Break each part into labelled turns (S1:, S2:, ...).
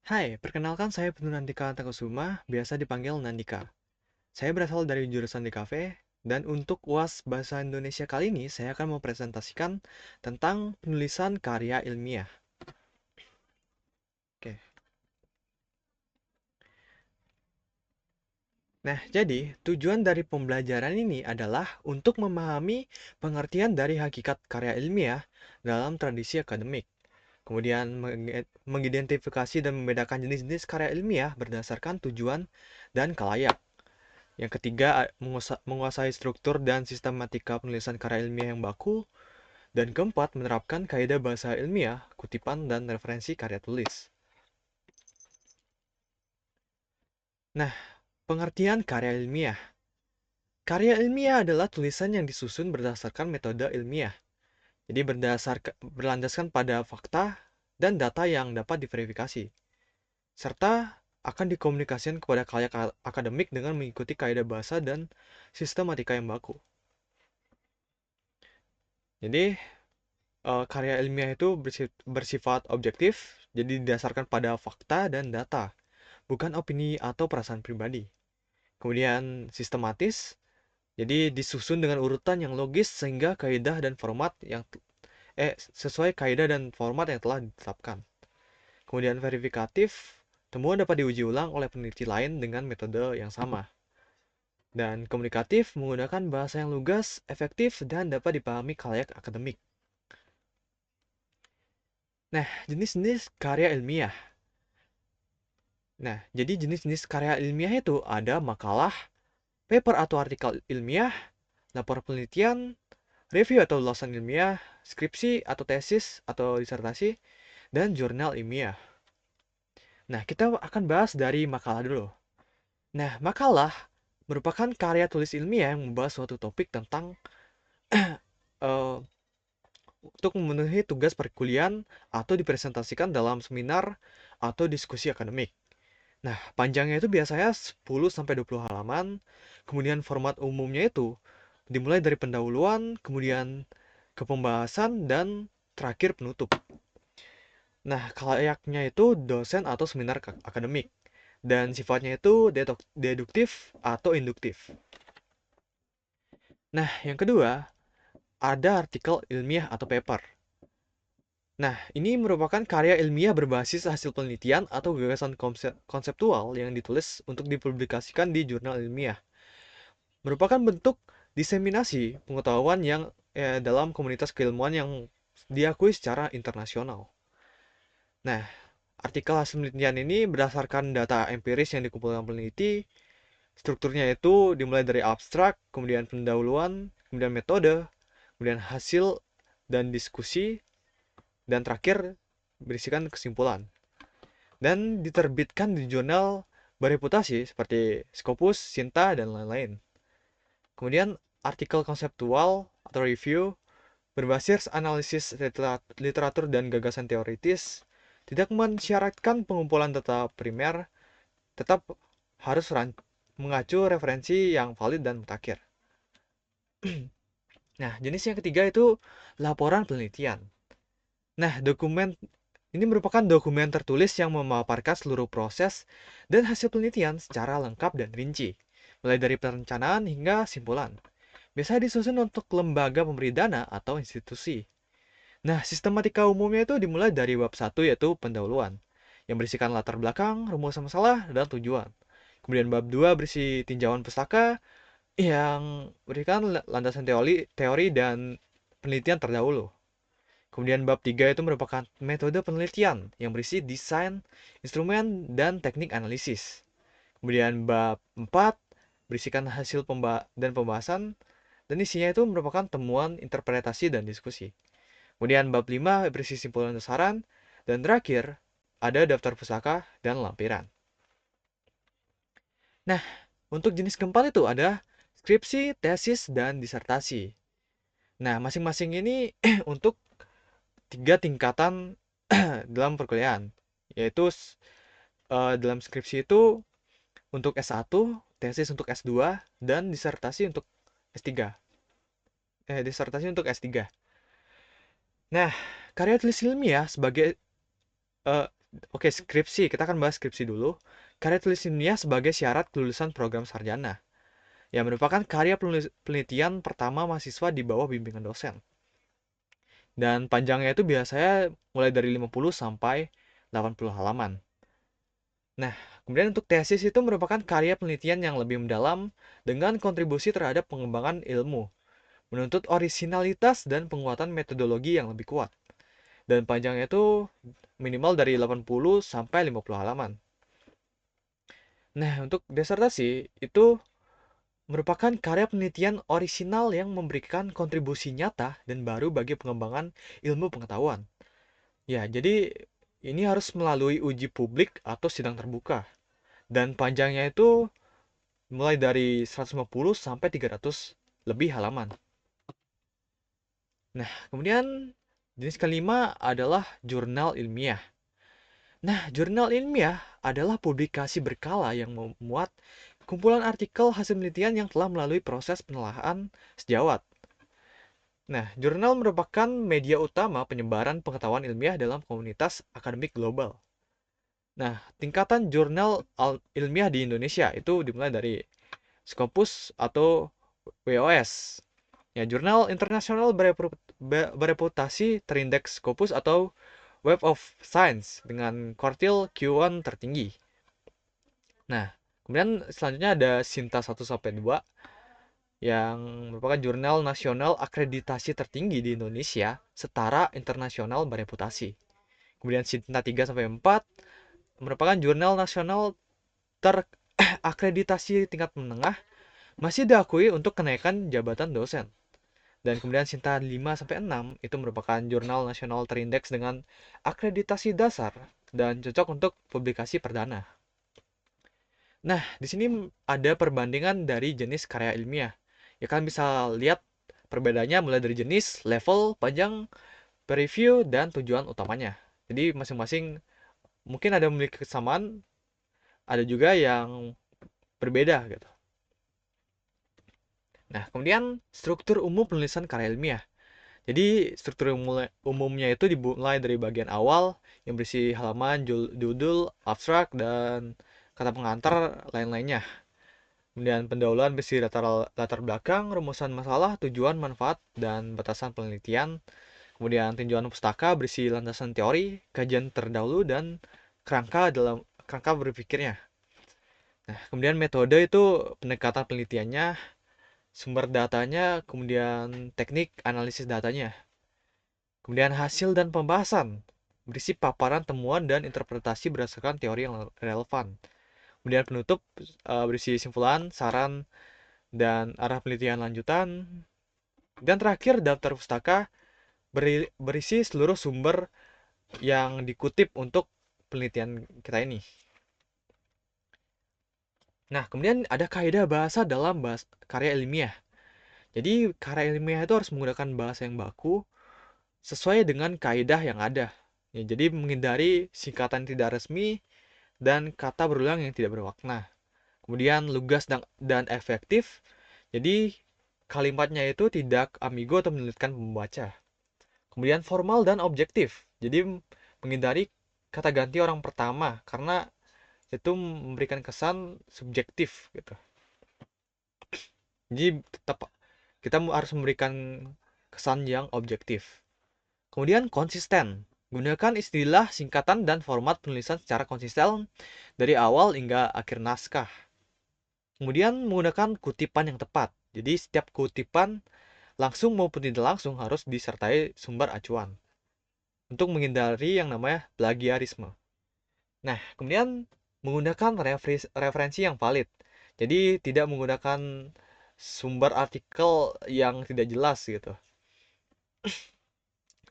S1: Hai, perkenalkan saya Penuh Nandika Antakusuma, biasa dipanggil Nandika. Saya berasal dari jurusan DKV, dan untuk UAS Bahasa Indonesia kali ini, saya akan mempresentasikan tentang penulisan karya ilmiah. Oke. Nah, jadi tujuan dari pembelajaran ini adalah untuk memahami pengertian dari hakikat karya ilmiah dalam tradisi akademik. Kemudian mengidentifikasi dan membedakan jenis-jenis karya ilmiah berdasarkan tujuan dan kalayak. Yang ketiga, menguasai struktur dan sistematika penulisan karya ilmiah yang baku. Dan keempat, menerapkan kaidah bahasa ilmiah, kutipan, dan referensi karya tulis. Nah, pengertian karya ilmiah. Karya ilmiah adalah tulisan yang disusun berdasarkan metode ilmiah. Jadi berlandaskan pada fakta dan data yang dapat diverifikasi. Serta akan dikomunikasikan kepada khalayak akademik dengan mengikuti kaidah bahasa dan sistematika yang baku. Jadi, karya ilmiah itu bersifat objektif, jadi didasarkan pada fakta dan data, bukan opini atau perasaan pribadi. Kemudian sistematis, jadi disusun dengan urutan yang logis sehingga kaidah dan format yang sesuai kaidah dan format yang telah ditetapkan. Kemudian verifikatif, temuan dapat diuji ulang oleh peneliti lain dengan metode yang sama. Dan komunikatif menggunakan bahasa yang lugas, efektif, dan dapat dipahami khalayak akademik. Nah, jenis-jenis karya ilmiah. Nah, jadi jenis-jenis karya ilmiah itu ada makalah, paper atau artikel ilmiah, lapor penelitian, review atau ulasan ilmiah, skripsi atau tesis atau disertasi, dan jurnal ilmiah. Nah, kita akan bahas dari makalah dulu. Nah, makalah merupakan karya tulis ilmiah yang membahas suatu topik tentang uh, untuk memenuhi tugas perkuliahan atau dipresentasikan dalam seminar atau diskusi akademik. Nah, panjangnya itu biasanya 10-20 halaman. Kemudian format umumnya itu dimulai dari pendahuluan, kemudian ke pembahasan, dan terakhir penutup. Nah, layaknya itu dosen atau seminar akademik. Dan sifatnya itu deduktif atau induktif. Nah, yang kedua, ada artikel ilmiah atau paper. Nah, ini merupakan karya ilmiah berbasis hasil penelitian atau gagasan konseptual yang ditulis untuk dipublikasikan di jurnal ilmiah. Merupakan bentuk diseminasi pengetahuan yang dalam komunitas keilmuan yang diakui secara internasional. Nah, artikel hasil penelitian ini berdasarkan data empiris yang dikumpulkan peneliti. Strukturnya itu dimulai dari abstrak, kemudian pendahuluan, kemudian metode, kemudian hasil dan diskusi, dan terakhir berisikan kesimpulan. Dan diterbitkan di jurnal bereputasi seperti Scopus, Sinta, dan lain-lain. Kemudian artikel konseptual atau review berbasis analisis literatur dan gagasan teoritis, tidak mensyaratkan pengumpulan data primer, tetap harus mengacu referensi yang valid dan mutakhir. Nah, jenis yang ketiga itu laporan penelitian. Nah, dokumen ini merupakan dokumen tertulis yang memaparkan seluruh proses dan hasil penelitian secara lengkap dan rinci, mulai dari perencanaan hingga simpulan. Biasanya disusun untuk lembaga pemberi dana atau institusi. Nah, sistematika umumnya itu dimulai dari bab 1 yaitu pendahuluan, yang berisikan latar belakang, rumus masalah, dan tujuan. Kemudian bab 2 berisi tinjauan pustaka yang berikan landasan teori dan penelitian terdahulu. Kemudian bab 3 itu merupakan metode penelitian yang berisi desain, instrumen, dan teknik analisis. Kemudian bab 4 berisikan hasil dan pembahasan dan isinya itu merupakan temuan, interpretasi, dan diskusi. Kemudian bab 5 berisi simpulan dan saran, dan terakhir ada daftar pustaka dan lampiran. Nah, untuk jenis keempat itu ada skripsi, tesis, dan disertasi. Nah, masing-masing ini untuk 3 tingkatan dalam perkuliahan, yaitu dalam skripsi itu untuk S1, tesis untuk S2, dan disertasi untuk S3. Disertasi untuk S3. Nah, karya tulis ilmiah sebagai Oke, skripsi. Kita akan bahas skripsi dulu. Karya tulis ilmiah sebagai syarat kelulusan program sarjana, yang merupakan karya penelitian pertama mahasiswa di bawah bimbingan dosen. Dan panjangnya itu biasanya mulai dari 50 sampai 80 halaman. Nah, kemudian untuk tesis itu merupakan karya penelitian yang lebih mendalam dengan kontribusi terhadap pengembangan ilmu, menuntut orisinalitas dan penguatan metodologi yang lebih kuat. Dan panjangnya itu minimal dari 80 sampai 50 halaman. Nah, untuk disertasi itu merupakan karya penelitian orisinal yang memberikan kontribusi nyata dan baru bagi pengembangan ilmu pengetahuan. Ya, jadi ini harus melalui uji publik atau sidang terbuka. Dan panjangnya itu mulai dari 150 sampai 300 lebih halaman. Nah, kemudian jenis kelima adalah jurnal ilmiah. Nah, jurnal ilmiah adalah publikasi berkala yang memuat kumpulan artikel hasil penelitian yang telah melalui proses penelaahan sejawat. Nah, jurnal merupakan media utama penyebaran pengetahuan ilmiah dalam komunitas akademik global. Nah, tingkatan jurnal ilmiah di Indonesia itu dimulai dari Scopus atau WOS. Ya, jurnal internasional bereputasi terindeks Scopus atau Web of Science dengan kuartil Q1 tertinggi. Nah, kemudian selanjutnya ada Sinta 1-2 yang merupakan jurnal nasional akreditasi tertinggi di Indonesia setara internasional bereputasi. Kemudian Sinta 3-4 merupakan jurnal nasional terakreditasi tingkat menengah masih diakui untuk kenaikan jabatan dosen. Dan kemudian Sinta 5-6 itu merupakan jurnal nasional terindeks dengan akreditasi dasar dan cocok untuk publikasi perdana. Nah, di sini ada perbandingan dari jenis karya ilmiah. Ya kan bisa lihat perbedaannya mulai dari jenis, level, panjang, preview, dan tujuan utamanya. Jadi masing-masing mungkin ada memiliki kesamaan, ada juga yang berbeda gitu. Nah, kemudian struktur umum penulisan karya ilmiah. Jadi struktur umumnya itu dimulai dari bagian awal yang berisi halaman, judul, abstrak, dan kata pengantar lain-lainnya. Kemudian pendahuluan berisi latar belakang, rumusan masalah, tujuan, manfaat, dan batasan penelitian. Kemudian tinjauan pustaka berisi landasan teori, kajian terdahulu, dan kerangka berpikirnya. Nah, kemudian metode itu pendekatan penelitiannya, sumber datanya, kemudian teknik analisis datanya. Kemudian hasil dan pembahasan berisi paparan temuan dan interpretasi berdasarkan teori yang relevan. Kemudian penutup berisi simpulan, saran, dan arah penelitian lanjutan. Dan terakhir daftar pustaka berisi seluruh sumber yang dikutip untuk penelitian kita ini. Nah, kemudian ada kaidah bahasa dalam karya ilmiah. Jadi, karya ilmiah itu harus menggunakan bahasa yang baku sesuai dengan kaidah yang ada. Ya, jadi menghindari singkatan tidak resmi dan kata berulang yang tidak bermakna. Kemudian lugas dan efektif. Jadi kalimatnya itu tidak ambigu atau menyulitkan pembaca. Kemudian formal dan objektif. Jadi menghindari kata ganti orang pertama karena itu memberikan kesan subjektif gitu. Jadi tetap kita harus memberikan kesan yang objektif. Kemudian konsisten. Gunakan istilah, singkatan, dan format penulisan secara konsisten dari awal hingga akhir naskah. Kemudian menggunakan kutipan yang tepat. Jadi setiap kutipan langsung maupun tidak langsung harus disertai sumber acuan untuk menghindari yang namanya plagiarisme. Nah, kemudian menggunakan referensi yang valid. Jadi tidak menggunakan sumber artikel yang tidak jelas gitu.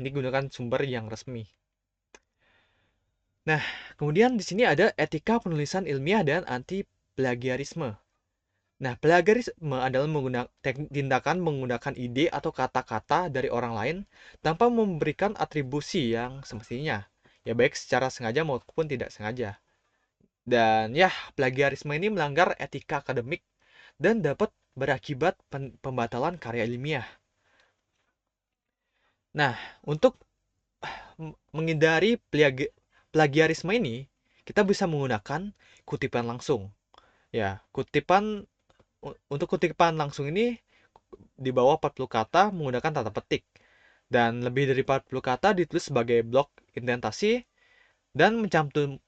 S1: Ini gunakan sumber yang resmi. Nah, kemudian di sini ada etika penulisan ilmiah dan anti plagiarisme. Nah, plagiarisme adalah tindakan menggunakan ide atau kata-kata dari orang lain tanpa memberikan atribusi yang semestinya, ya baik secara sengaja maupun tidak sengaja. Dan ya, plagiarisme ini melanggar etika akademik dan dapat berakibat pembatalan karya ilmiah. Nah, untuk menghindari plagiarisme ini, kita bisa menggunakan kutipan langsung. Ya, untuk kutipan langsung ini di bawah 40 kata menggunakan tanda petik. Dan lebih dari 40 kata ditulis sebagai blok indentasi dan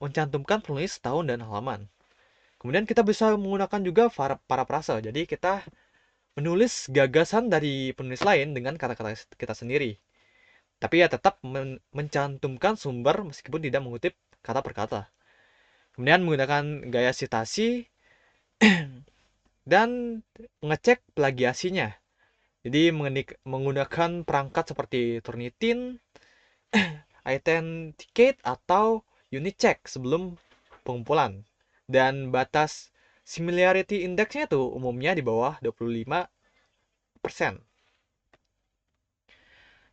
S1: mencantumkan penulis tahun dan halaman. Kemudian kita bisa menggunakan juga parafrase. Jadi kita menulis gagasan dari penulis lain dengan kata-kata kita sendiri. Tapi ya tetap mencantumkan sumber meskipun tidak mengutip kata per kata. Kemudian menggunakan gaya sitasi dan mengecek plagiasinya. Jadi menggunakan perangkat seperti Turnitin, Authenticate, atau Unit Check sebelum pengumpulan. Dan batas similarity index-nya tuh umumnya di bawah 25%.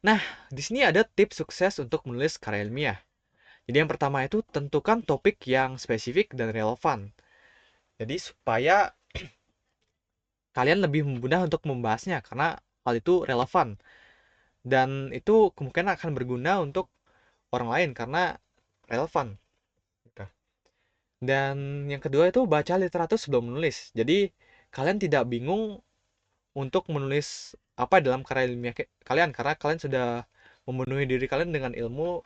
S1: Nah, di sini ada tips sukses untuk menulis karya ilmiah. Jadi yang pertama itu tentukan topik yang spesifik dan relevan. Jadi supaya kalian lebih mudah untuk membahasnya karena hal itu relevan. Dan itu kemungkinan akan berguna untuk orang lain karena relevan. Gitu. Dan yang kedua itu baca literatur sebelum menulis. Jadi kalian tidak bingung untuk menulis apa dalam karya ilmiah kalian karena kalian sudah memenuhi diri kalian dengan ilmu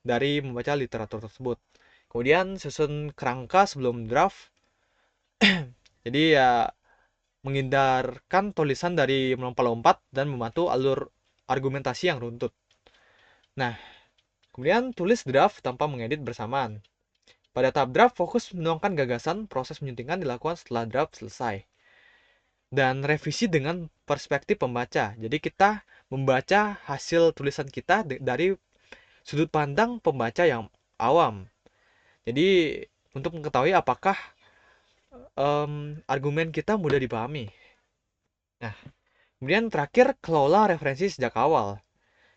S1: dari membaca literatur tersebut. Kemudian susun kerangka sebelum draft. Jadi ya menghindarkan tulisan dari melompat-lompat dan membantu alur argumentasi yang runtut. Nah, kemudian tulis draft tanpa mengedit bersamaan. Pada tahap draft, fokus menuangkan gagasan, proses menyuntingkan dilakukan setelah draft selesai. Dan revisi dengan perspektif pembaca. Jadi kita membaca hasil tulisan kita dari sudut pandang pembaca yang awam. Jadi untuk mengetahui apakah argumen kita mudah dipahami. Nah, kemudian terakhir kelola referensi sejak awal.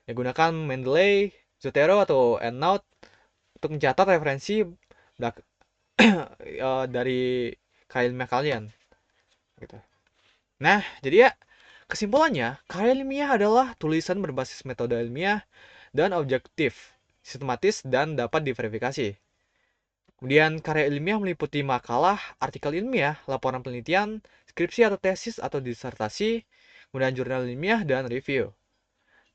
S1: Ya, gunakan Mendeley, Zotero, atau EndNote untuk mencatat referensi dari karya ilmiah kalian. Gitu. Nah, jadi ya kesimpulannya, karya ilmiah adalah tulisan berbasis metode ilmiah dan objektif, sistematis, dan dapat diverifikasi. Kemudian karya ilmiah meliputi makalah, artikel ilmiah, laporan penelitian, skripsi atau tesis atau disertasi, kemudian jurnal ilmiah, dan review.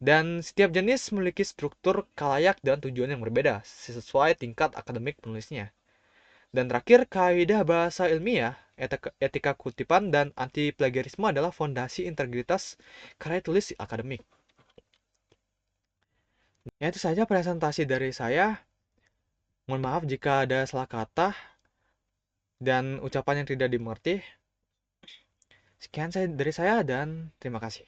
S1: Dan setiap jenis memiliki struktur, kalayak, dan tujuan yang berbeda sesuai tingkat akademik penulisnya. Dan terakhir, kaidah bahasa ilmiah, etika kutipan, dan anti plagiarisme adalah fondasi integritas karya tulis akademik. Ya, itu saja presentasi dari saya. Mohon maaf jika ada salah kata dan ucapan yang tidak dimengerti. Sekian dari saya dan terima kasih.